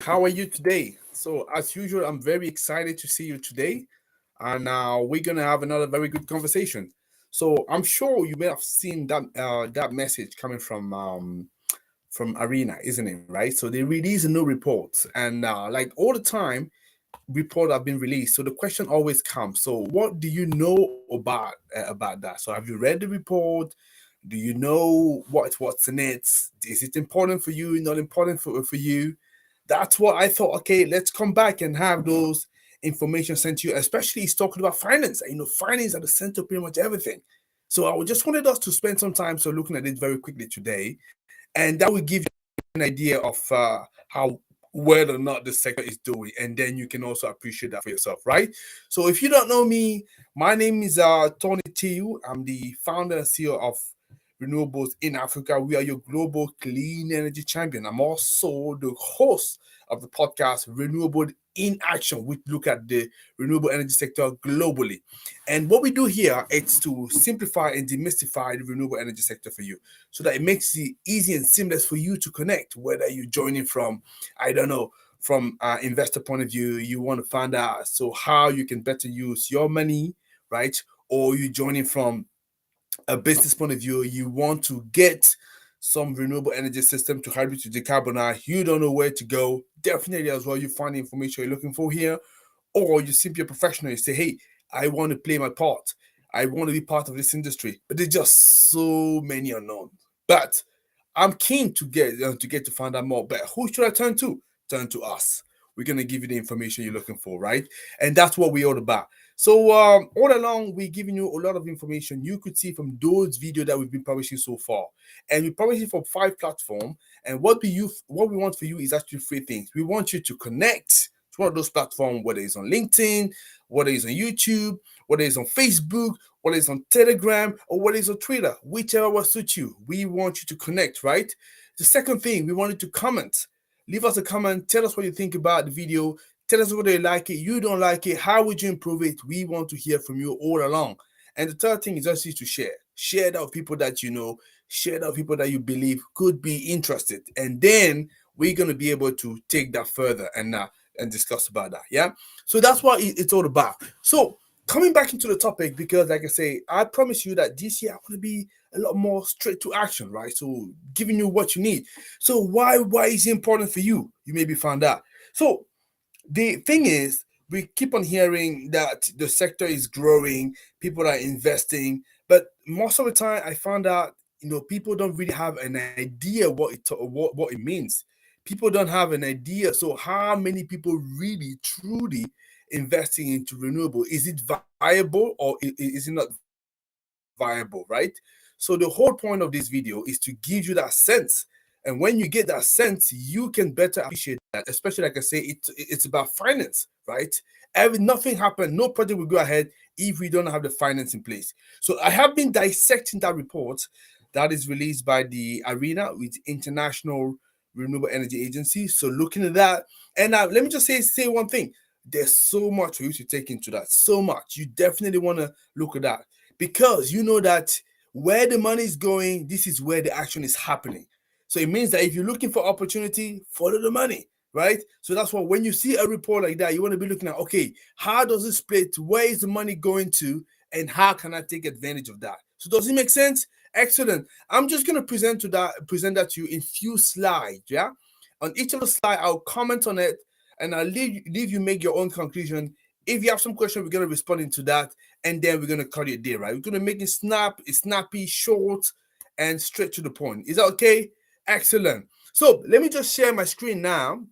How are you today? So, as usual, I'm very excited to see you today, and we're gonna have another very good conversation. So, I'm sure you may have seen that message coming from IRENA, isn't it? Right. So they release a new report, and like all the time, report have been released. So the question always comes: so, what do you know about that? So, have you read the report? Do you know what's in it? Is it important for you? Not important for you? That's what I thought. Okay, let's come back and have those information sent to you. Especially, he's talking about finance. Finance at the center of pretty much everything. So I just wanted us to spend some time so looking at it very quickly today, and that will give you an idea of how whether or not the sector is doing, and then you can also appreciate that for yourself, right? So if you don't know me, my name is Tony Tiu. I'm the founder and CEO of Renewables in Africa. We are your global clean energy champion. I'm also the host of the podcast Renewable in Action, which look at the renewable energy sector globally. And what we do here is to simplify and demystify the renewable energy sector for you so that it makes it easy and seamless for you to connect, whether you're joining from, I don't know, from investor point of view, you want to find out so how you can better use your money, right? Or you joining from a business point of view, you want to get some renewable energy system to help you to decarbonize, you don't know where to go, definitely as well, you find the information you're looking for here. Or you simply a professional, you say, hey, I want to play my part. I want to be part of this industry. But there's just so many unknowns. But I'm keen to find out more. But who should I turn to? Turn to us. We're gonna give you the information you're looking for, right? And that's what we're all about. So all along, we're giving you a lot of information you could see from those videos that we've been publishing so far, and we publish it from 5 platforms. And what we want for you is actually three things. We want you to connect to one of those platforms, whether it's on LinkedIn, whether it's on YouTube, whether it's on Facebook, whether it's on Telegram, or whether it's on Twitter, whichever will suit you. We want you to connect, right? The second thing, we want you to comment. Leave us a comment. Tell us what you think about the video. Tell us whether you like it, you don't like it, how would you improve it? We want to hear from you all along. And the third thing is actually to share. Share that with people that you know, share that with people that you believe could be interested. And then we're going to be able to take that further and discuss about that. Yeah. So that's what it's all about. So coming back into the topic, because like I say, I promise you that this year I want to be a lot more straight to action, right? So giving you what you need. So why is it important for you? You maybe found out. So the thing is, we keep on hearing that the sector is growing, people are investing, but most of the time I found out, people don't really have an idea what it means. People don't have an idea. So how many people really truly investing into renewable? Is it viable or is it not viable, right? So the whole point of this video is to give you that sense. And when you get that sense, you can better appreciate that. Especially, like I say, it's about finance, right? Nothing happen, no project will go ahead if we don't have the finance in place. So I have been dissecting that report that is released by the IRENA, with International Renewable Energy Agency. So looking at that, and let me just say one thing. There's so much for you to take into that. So much. You definitely want to look at that, because you know that where the money is going, this is where the action is happening. So it means that if you're looking for opportunity, follow the money, right? So that's why when you see a report like that, you want to be looking at, okay, how does it split? Where is the money going to? And how can I take advantage of that? So does it make sense? Excellent. I'm just going to present that to you in few slides. Yeah. On each of the slide, I'll comment on it, and I'll leave you make your own conclusion. If you have some question, we're going to respond into that, and then we're going to cut it there, right? We're going to make it snappy, short, and straight to the point. Is that okay? Excellent. So let me just share my screen now,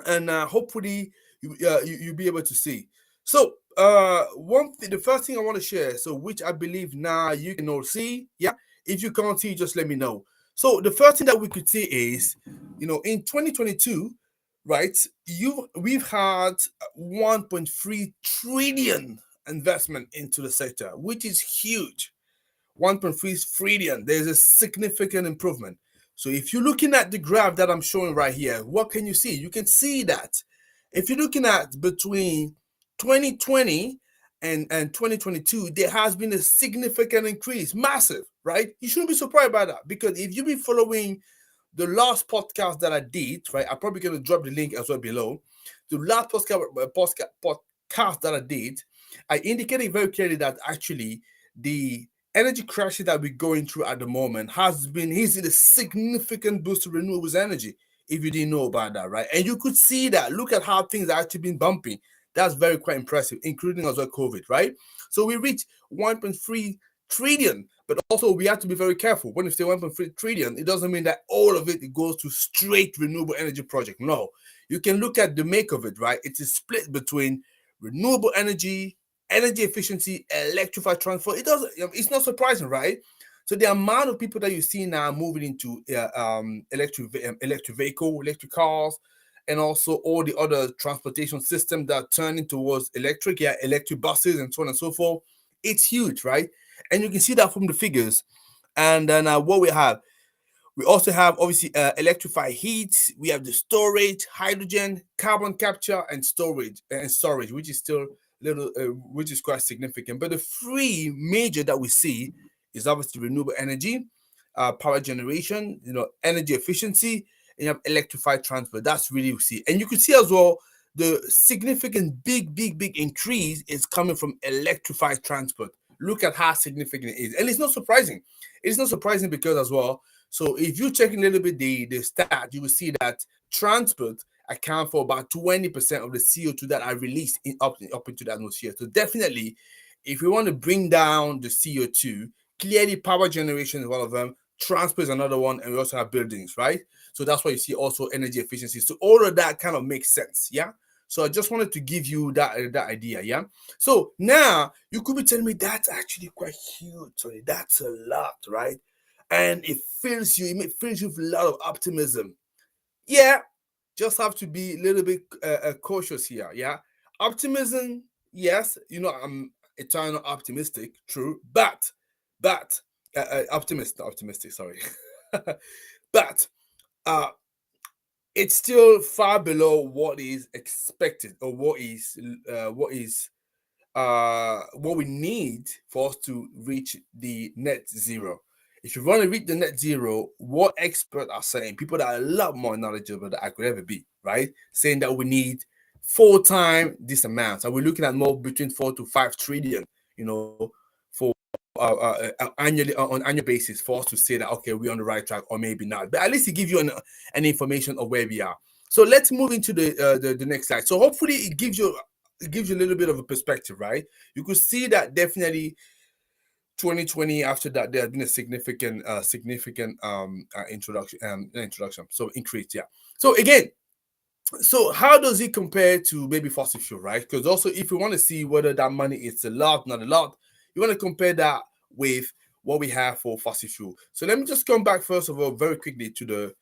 and hopefully you'll be able to see. So the first thing I want to share, so which I believe now you can all see. Yeah. If you can't see, just let me know. So the first thing that we could see is, in 2022, right? We've had 1.3 trillion investment into the sector, which is huge. 1.3 trillion. There's a significant improvement. So if you're looking at the graph that I'm showing right here, what can you see? You can see that if you're looking at between 2020 and 2022, there has been a significant increase, massive, right? You shouldn't be surprised by that, because if you've been following the last podcast that I did, right? I'm probably going to drop the link as well below. The last podcast that I did, I indicated very clearly that actually the energy crisis that we're going through at the moment has been easily a significant boost to renewables energy. If you didn't know about that, right? And you could see that. Look at how things are actually been bumping. That's very quite impressive, including as well COVID, right? So we reached 1.3 trillion, but also we have to be very careful. When you say 1.3 trillion, it doesn't mean that all of it goes to straight renewable energy project. No, you can look at the make of it, right? It is split between renewable energy, energy efficiency, electrified transport. It doesn't. It's not surprising, right? So the amount of people that you see now moving into electric vehicle, electric cars, and also all the other transportation systems that are turning towards electric, electric buses and so on and so forth. It's huge, right? And you can see that from the figures. And then what we also have obviously electrified heat. We have the storage, hydrogen, carbon capture, and storage, which is still little, which is quite significant. But the three major that we see is obviously renewable energy, power generation, energy efficiency, and you have electrified transport. That's really we see, and you can see as well the significant big increase is coming from electrified transport. Look at how significant it is, and it's not surprising. It's not surprising because as well. So if you check a little bit the stat, you will see that transport account for about 20% of the CO2 that are released up into the atmosphere. So definitely, if we want to bring down the CO2, clearly power generation is one of them. Transport is another one, and we also have buildings, right? So that's why you see also energy efficiency. So all of that kind of makes sense, yeah. So I just wanted to give you that idea, yeah. So now you could be telling me that's actually quite huge, sorry, that's a lot, right? And it fills you with a lot of optimism. Yeah, just have to be a little bit cautious here. Yeah, optimism. Yes, I'm eternal optimistic. True, but optimistic. Sorry, but uh, it's still far below what is expected or what we need for us to reach the net zero. If you want to reach the net zero, what experts are saying, people that are a lot more knowledgeable than I could ever be, right? Saying that we need 4 times this amount. So we're looking at more between 4 to 5 trillion, for annually on annual basis for us to say that okay, we're on the right track or maybe not. But at least it gives you an information of where we are. So let's move into the next slide. So hopefully it gives you a little bit of a perspective, right? You could see that definitely 2020 after that there has been a significant introduction, so increase, yeah. So again, so how does it compare to maybe fossil fuel, right? Because also if you want to see whether that money is a lot, not a lot, you want to compare that with what we have for fossil fuel. So let me just come back first of all very quickly to the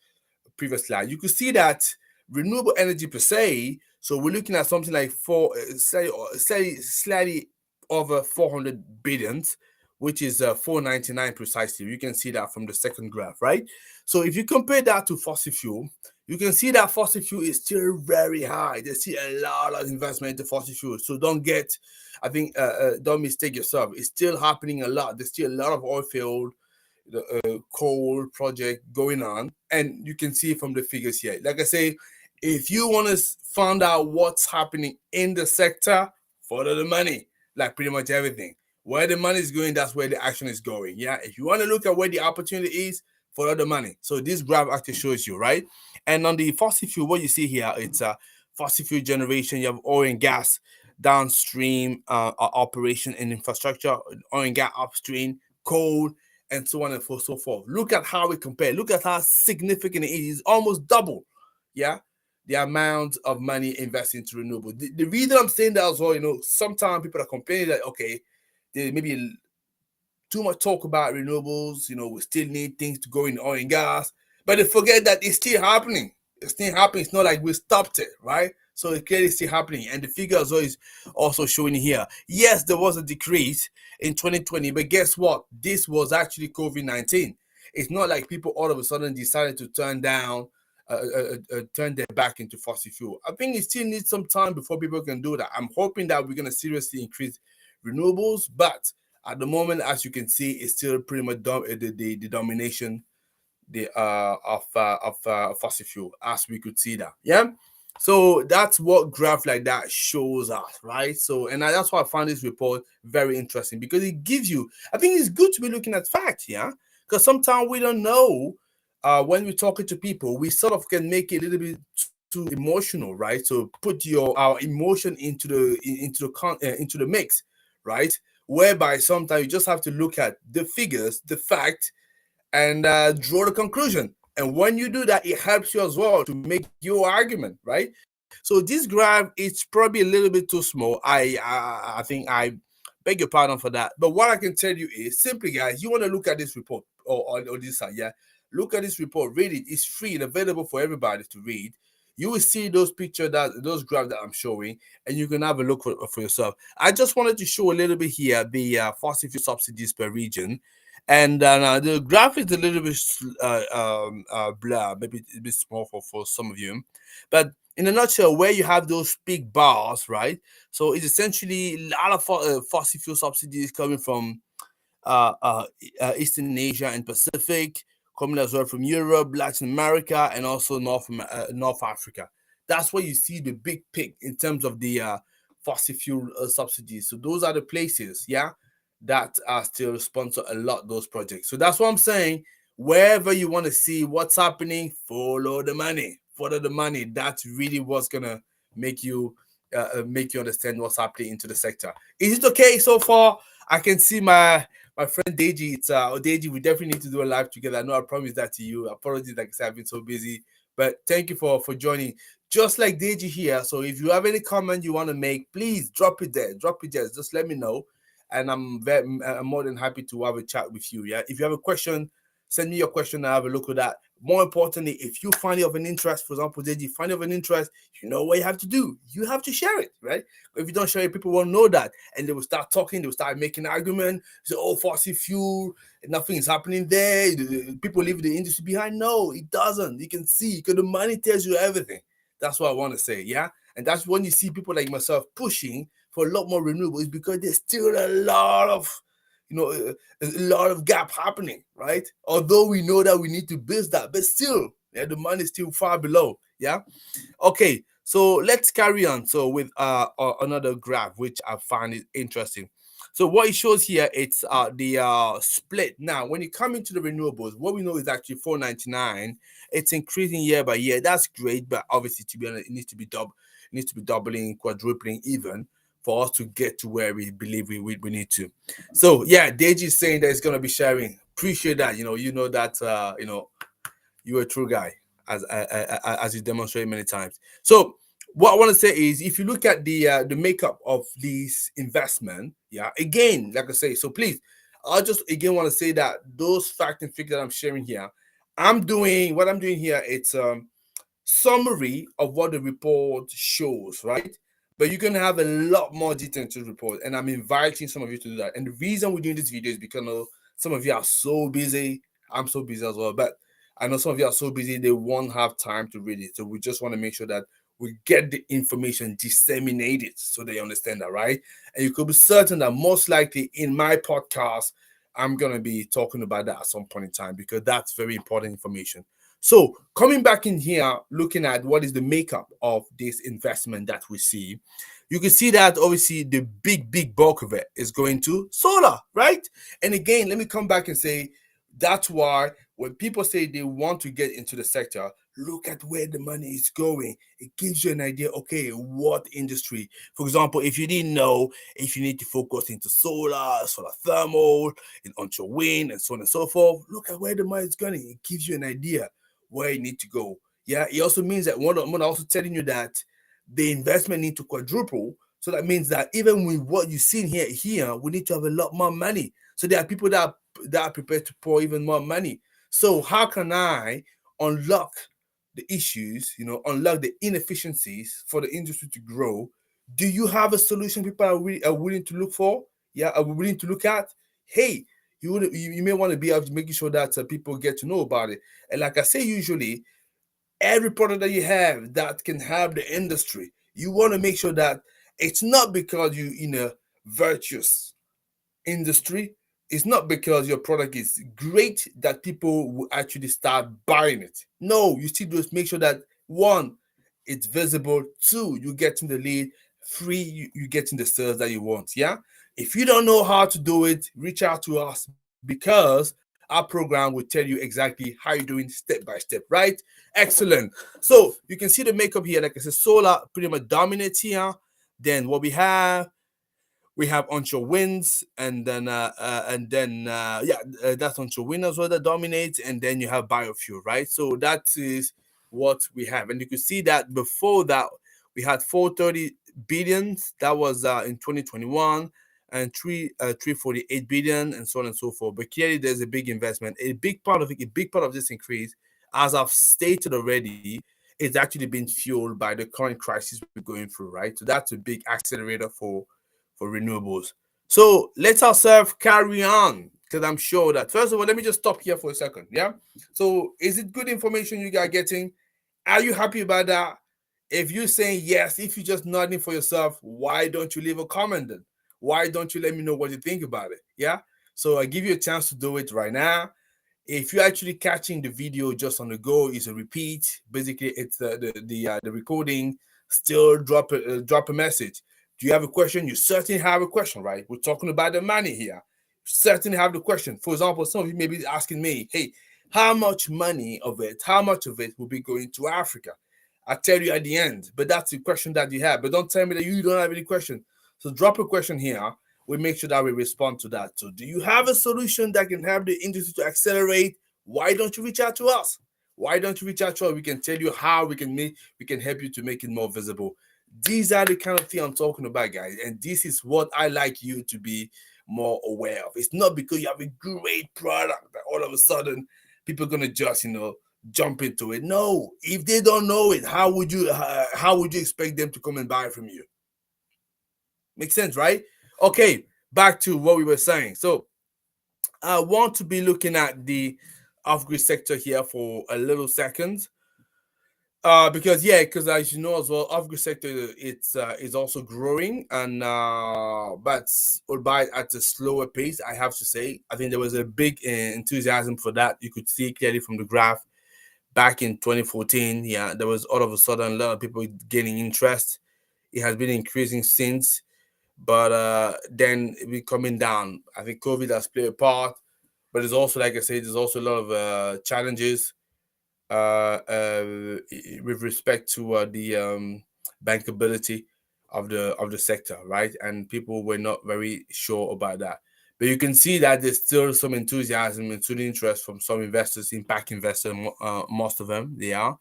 previous slide. You could see that renewable energy per se, so we're looking at something like say slightly over 400 billions, which is 499 precisely. You can see that from the second graph, right? So if you compare that to fossil fuel, you can see that fossil fuel is still very high. They see a lot of investment into fossil fuel. So don't mistake yourself. It's still happening a lot. There's still a lot of oil field, the coal project going on, and you can see from the figures here. Like I say, if you want to find out what's happening in the sector, follow the money. Like pretty much everything, where the money is going, that's where the action is going. Yeah, if you want to look at where the opportunity is, follow the money. So this graph actually shows you, right? And on the fossil fuel, what you see here, it's fossil fuel generation. You have oil and gas downstream operation and infrastructure, oil and gas upstream, coal, and so on and so forth. Look at how we compare. Look at how significant it is. Almost double, yeah, the amount of money invested into renewable. The reason I'm saying that as well, sometimes people are complaining that okay, there maybe too much talk about renewables. We still need things to go in oil and gas, but they forget that it's still happening. It's still happening. It's not like we stopped it, right? So it's clearly still happening, and the figure as well is also showing here. Yes, there was a decrease in 2020, but guess what? This was actually COVID-19. It's not like people all of a sudden decided to turn their back into fossil fuel. I think it still needs some time before people can do that. I'm hoping that we're going to seriously increase renewables, but at the moment, as you can see, it's still pretty much the domination the fossil fuel, as we could see that. Yeah. So that's what graph like that shows us, right? So, and that's why I found this report very interesting, because it gives you, I think it's good to be looking at facts, yeah, because sometimes we don't know. When we're talking to people, we sort of can make it a little bit too emotional, right? So put your our emotion into the mix, right? Whereby sometimes you just have to look at the figures, the fact, and draw the conclusion. And when you do that, it helps you as well to make your argument, right? So this graph is probably a little bit too small. I think I beg your pardon for that. But what I can tell you is simply, guys, you want to look at this report, or this side, yeah. Look at this report, read it. It's free and available for everybody to read. You will see those pictures, that those graphs that I'm showing, and you can have a look for yourself. I just wanted to show a little bit here the fossil fuel subsidies per region. And the graph is a little bit blur, maybe a bit small for some of you. But in a nutshell, where you have those big bars, right? So it's essentially a lot of fossil fuel subsidies coming from uh, uh, Eastern Asia and Pacific, coming as well from Europe, Latin America, and also North Africa. That's where you see the big pick in terms of the fossil fuel subsidies. So those are the places, yeah, that are still sponsor a lot those projects. So that's what I'm saying. Wherever you want to see what's happening, follow the money. Follow the money. That's really what's gonna make you make you understand what's happening into the sector. Is it okay so far? I can see my friend Deji. It's Deji. We definitely need to do a live together. I know I promised that to you. Apologies, like I said, I've been so busy. But thank you for joining. Just like Deji here. So if you have any comment you want to make, please drop it there. Drop it there. Just let me know, and I'm more than happy to have a chat with you. Yeah. If you have a question, send me your question and have a look at that. More importantly, if you find it of an interest, for example, Deji, find it of an interest, you know what you have to do. You have to share it, right? If you don't share it, people won't know that, and they will start talking. They will start making argument. Say, "Oh, fossil fuel, nothing is happening there. People leave the industry behind." No, it doesn't. You can see because the money tells you everything. That's what I want to say. Yeah, and that's when you see people like myself pushing for a lot more renewables, because there's still a lot of a lot of gap happening, right? Although we know that we need to build that, but still, yeah, the money is still far below. Yeah. Okay, so let's carry on. So with another graph, which I find is interesting. So what it shows here, it's the split. Now, when you come into the renewables, what we know is actually 499. It's increasing year by year. That's great, but obviously, to be honest, it needs to be doubling, quadrupling, even for us to get to where we believe we need to. So yeah, Deji is saying that it's gonna be sharing. Appreciate that. You know that you're a true guy, as you demonstrate many times. So what I want to say is, if you look at the makeup of these investment, yeah, again, like I say, so please, I just again want to say that those fact and figures that I'm sharing here, what I'm doing here, it's summary of what the report shows, right? But you're gonna have a lot more detail into the report, and I'm inviting some of you to do that. And the reason we're doing this video is because some of you are so busy. I'm so busy as well, but I know some of you are so busy they won't have time to read it. So we just want to make sure that we get the information disseminated so they understand that, right? And you could be certain that most likely in my podcast, I'm gonna be talking about that at some point in time, because that's very important information. So coming back in here, looking at what is the makeup of this investment that we see, you can see that obviously the big bulk of it is going to solar, right? And again, let me come back and say that's why when people say they want to get into the sector, look at where the money is going. It gives you an idea, okay, what industry. For example, if you didn't know, if you need to focus into solar thermal, in onshore wind, and so on and so forth, look at where the money is going. It gives you an idea where you need to go. Yeah, it also means that I'm also telling you that the investment need to quadruple. So that means that even with what you see here, we need to have a lot more money. So there are people that are prepared to pour even more money. So how can I unlock the issues, unlock the inefficiencies for the industry to grow? Do you have a solution people are willing to look for? Yeah, are willing to look at? Hey, you may want to be able to making sure that people get to know about it. And like I say, usually every product that you have that can help the industry, you want to make sure that it's not because you in a virtuous industry, it's not because your product is great that people will actually start buying it. No, you still just make sure that one, it's visible. Two, you getting the lead. Three, you getting the sales that you want. Yeah. If you don't know how to do it, reach out to us because our program will tell you exactly how you're doing step by step, right? Excellent. So you can see the makeup here. Like I said, solar pretty much dominates here. Then what we have onshore winds, and then that's onshore wind as well that dominates, and then you have biofuel, right? So that is what we have, and you can see that before that we had 430 billions. That was in 2021, and 348 billion, and so on and so forth. But clearly, there's a big investment. A big part of it, a big part of this increase, as I've stated already, is actually being fueled by the current crisis we're going through, right? So that's a big accelerator for renewables. So let ourselves carry on, because I'm sure that, first of all, let me just stop here for a second. Yeah. So is it good information you guys getting? Are you happy about that? If you're saying yes, if you're just nodding for yourself, why don't you leave a comment then? Why don't you let me know what you think about it? Yeah. So I give you a chance to do it right now. If you're actually catching the video just on the go, it's a repeat. Basically, it's the recording. Still drop a message. Do you have a question? You certainly have a question, right? We're talking about the money here. Certainly have the question. For example, some of you may be asking me, "Hey, how much of it will be going to Africa?" I'll tell you at the end, but that's the question that you have. But don't tell me that you don't have any question. So drop a question here. We make sure that we respond to that. So, do you have a solution that can help the industry to accelerate? Why don't you reach out to us? Why don't you reach out to us? We can tell you how we can help you to make it more visible. These are the kind of thing I'm talking about, guys, and this is what I like you to be more aware of. It's not because you have a great product that all of a sudden people are gonna just jump into it. No, if they don't know it, how would you expect them to come and buy from you? Makes sense, right? Okay, back to what we were saying. So I want to be looking at the off-grid sector here for a little second. Because as you know as well, off-grid sector it's is also growing, and but albeit at a slower pace, I have to say. I think there was a big enthusiasm for that. You could see clearly from the graph back in 2014. Yeah, there was all of a sudden a lot of people gaining interest. It has been increasing since, but then it be coming down. I think COVID has played a part, but there's also, like I said, there's also a lot of challenges with respect to the bankability of the sector, right? And people were not very sure about that. But you can see that there's still some enthusiasm and some interest from some investors, impact investors, most of them, they are.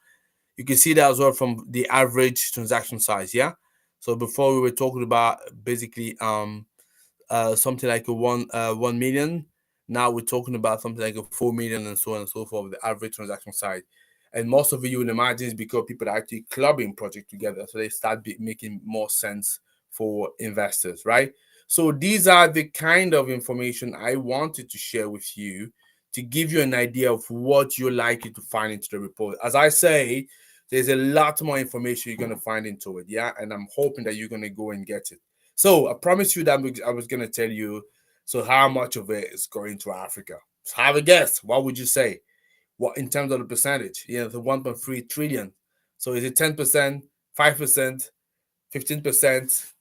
You can see that as well from the average transaction size, yeah? So before we were talking about basically something like a 1 million. Now we're talking about something like a 4 million, and so on and so forth, the average transaction size. And most of it, you would imagine, is because people are actually clubbing projects together, so they start making more sense for investors, right? So these are the kind of information I wanted to share with you to give you an idea of what you're likely to find into the report. As I say, there's a lot more information you're going to find into it, yeah, and I'm hoping that you're going to go and get it. So I promised you that I was going to tell you. So how much of it is going to Africa? So have a guess. What would you say? What in terms of the percentage? The 1.3 trillion. So is it 10%, 5%, 15%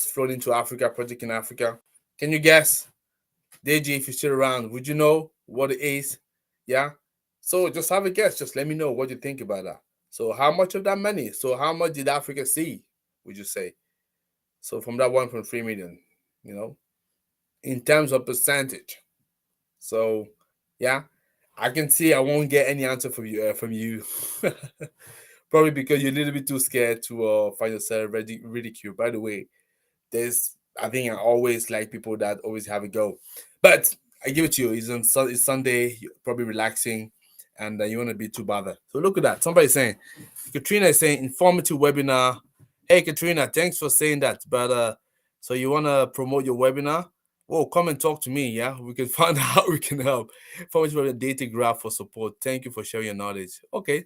flown into Africa, project in Africa? Can you guess? Deji, if you're still around, would you know what it is? Yeah. So just have a guess. Just let me know what you think about that. So how much of that money? So how much did Africa see? Would you say? So from that 1.3 million, in terms of percentage. So yeah, I can see I won't get any answer from you. Probably because you're a little bit too scared to find yourself ridiculed. By the way, I think I always like people that always have a go. But I give it to you. It's Sunday, you're probably relaxing, and you want to be too bothered. So look at that. Somebody's saying, Katrina is saying, informative webinar. Hey, Katrina, thanks for saying that. But so you want to promote your webinar? Oh, come and talk to me. Yeah, we can find out how we can help. Informative webinar data graph for support. Thank you for sharing your knowledge. Okay,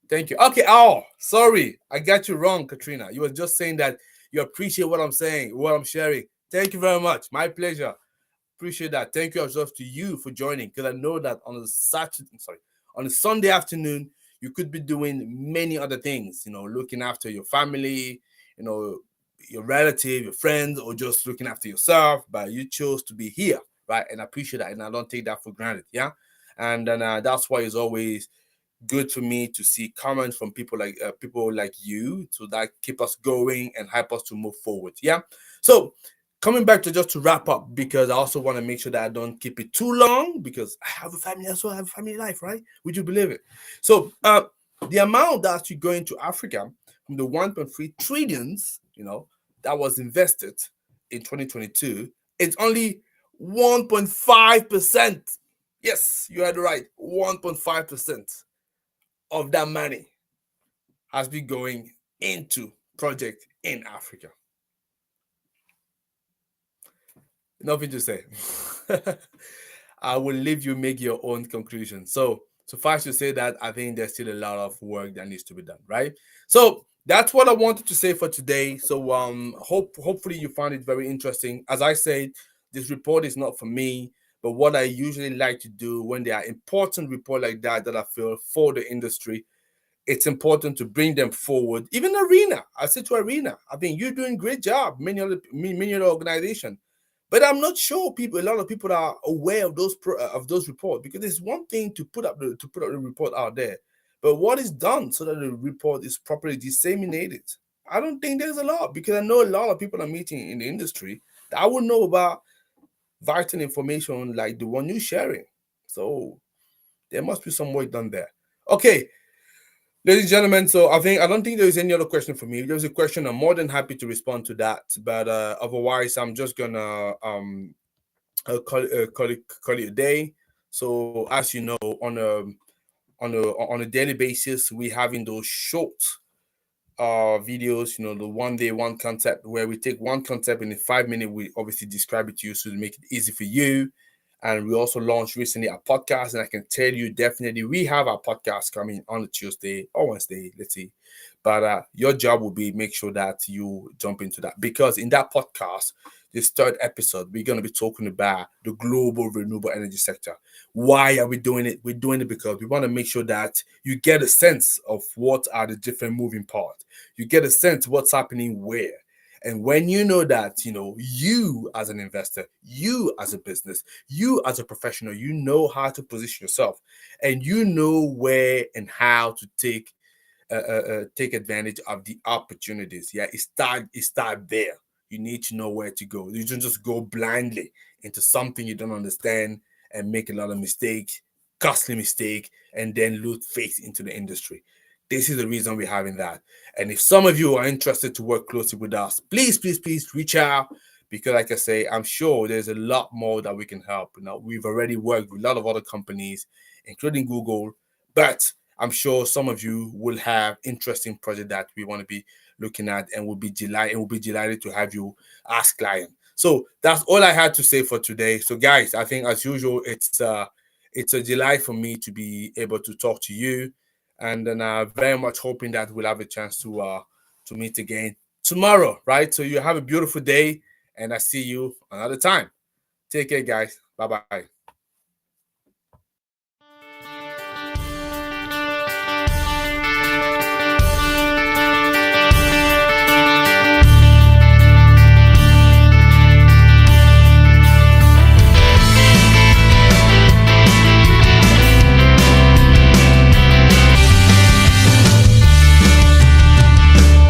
thank you. Okay. Oh, sorry, I got you wrong, Katrina. You were just saying that you appreciate what I'm saying, what I'm sharing. Thank you very much. My pleasure. appreciate that. Thank you as well to you for joining, because I know that on a Sunday afternoon, you could be doing many other things, looking after your family, you know, your relative, your friends, or just looking after yourself, but you chose to be here, right? And I appreciate that, and I don't take that for granted, yeah. And then that's why it's always good for me to see comments from people like you, so that keep us going and help us to move forward, yeah. So coming back to just to wrap up, because I also want to make sure that I don't keep it too long, because I have a family as well. I have a family life, right? Would you believe it? So the amount that's actually going to Africa from the 1.3 trillions, that was invested in 2022, it's only 1.5%. Yes, you heard it right. 1.5% of that money has been going into project in Africa. Nothing to say. I will leave you make your own conclusion. So suffice to say that I think there's still a lot of work that needs to be done, right? So that's what I wanted to say for today. So hopefully you find it very interesting. As I said, this report is not for me, but what I usually like to do when there are important reports like that I feel for the industry, it's important to bring them forward. Even IRENA, I said to IRENA, I think you're doing a great job. Many other organizations, but I'm not sure a lot of people are aware of those reports, because it's one thing to put up the report out there, but what is done so that the report is properly disseminated? I don't think there's a lot, because I know a lot of people are meeting in the industry that I would know about vital information like the one you're sharing. So there must be some work done there. Okay, ladies and gentlemen, so I don't think there is any other question for me. If there's a question, I'm more than happy to respond to that. But otherwise, I'm just gonna call it a day. So as you know, on a daily basis, we having those short videos, the 1 day 1 concept, where we take one concept in 5 minutes, we obviously describe it to you so to make it easy for you. And we also launched recently a podcast, and I can tell you definitely we have our podcast coming on a Tuesday or Wednesday, let's see. But your job will be make sure that you jump into that, because in that podcast, this third episode, we're going to be talking about the global renewable energy sector. Why are we doing it? We're doing it because we want to make sure that you get a sense of what are the different moving parts. You get a sense what's happening where. And when you know that, you as an investor, you as a business, you as a professional, you know how to position yourself, and you know where and how to take advantage of the opportunities. Yeah, it start there. You need to know where to go. You don't just go blindly into something you don't understand and make a lot of costly mistake, and then lose faith into the industry. This is the reason we're having that. And if some of you are interested to work closely with us, please, please, please reach out, because like I say, I'm sure there's a lot more that we can help. We've already worked with a lot of other companies, including Google, but I'm sure some of you will have interesting project that we want to be looking at, and we'll be delighted to have you as client. So that's all I had to say for today. So guys, I think as usual, it's a delight for me to be able to talk to you, and then very much hoping that we'll have a chance to meet again tomorrow, right? So you have a beautiful day, and I see you another time. Take care, guys. Bye bye.